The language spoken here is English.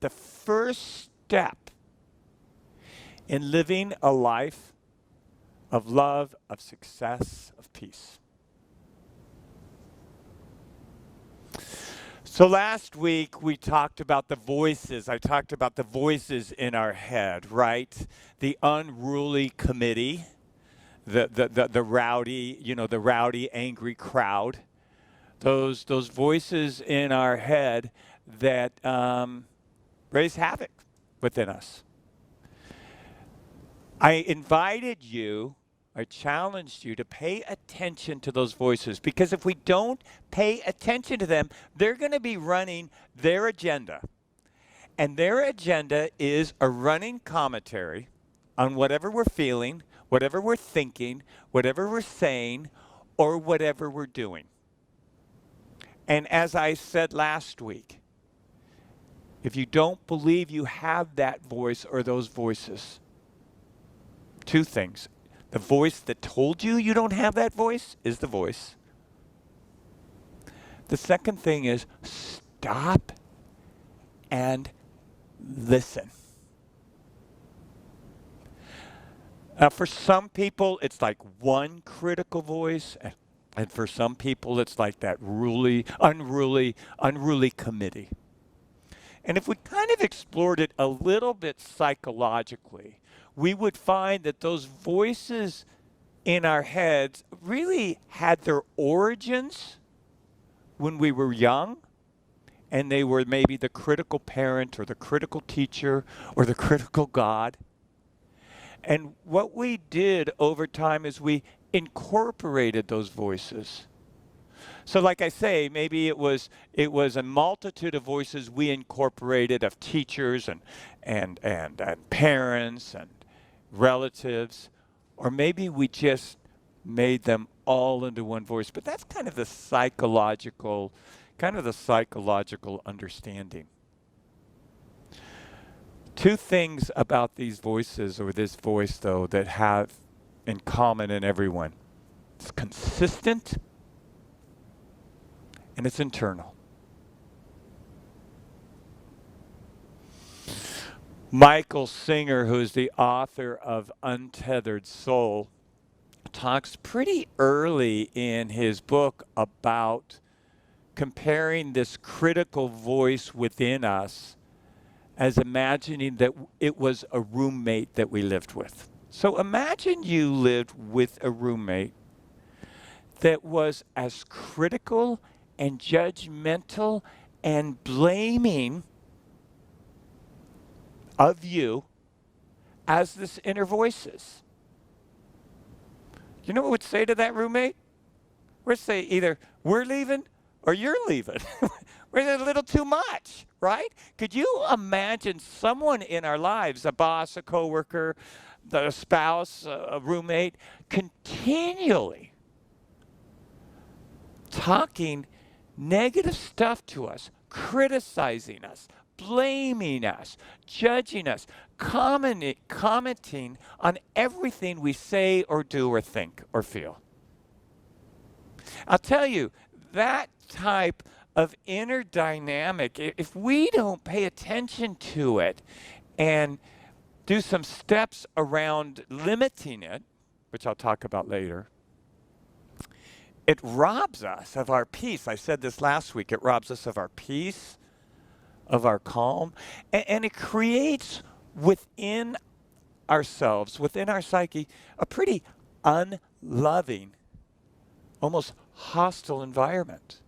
the first step in living a life of love, of success, of peace. So last week we talked about the voices. I talked about the voices in our head, right? The unruly committee, the rowdy, the rowdy, angry crowd. Those voices in our head that raise havoc within us. I challenged you to pay attention to those voices, because if we don't pay attention to them, they're going to be running their agenda. And their agenda is a running commentary on whatever we're feeling, whatever we're thinking, whatever we're saying, or whatever we're doing. And as I said last week, if you don't believe you have that voice or those voices, two things. The voice that told you you don't have that voice is the voice. The second thing is stop and listen. For some people, it's like one critical voice, and for some people, it's like that unruly committee. And if we kind of explored it a little bit psychologically, we would find that those voices in our heads really had their origins when we were young, and they were maybe the critical parent or the critical teacher or the critical God. And what we did over time is we incorporated those voices. So like I say, maybe it was a multitude of voices we incorporated of teachers and parents and relatives, or maybe we just made them all into one voice. But that's kind of the psychological understanding. Two things about these voices, or this voice though, that have in common in everyone. It's consistent and it's internal. Michael Singer, who's the author of Untethered Soul, talks pretty early in his book about comparing this critical voice within us as imagining that it was a roommate that we lived with. So imagine you lived with a roommate that was as critical and judgmental and blaming of you as this inner voice is. You know what we'd say to that roommate? We'd say either we're leaving or you're leaving. We're a little too much, right? Could you imagine someone in our lives, a boss, a coworker, a spouse, a roommate, continually talking negative stuff to us, criticizing us, blaming us, judging us, commenting on everything we say or do or think or feel? I'll tell you, that type of inner dynamic, if we don't pay attention to it and do some steps around limiting it, which I'll talk about later, it robs us of our peace. I said this last week. It robs us of our peace, of our calm, and it creates within ourselves, within our psyche, a pretty unloving, almost hostile environment.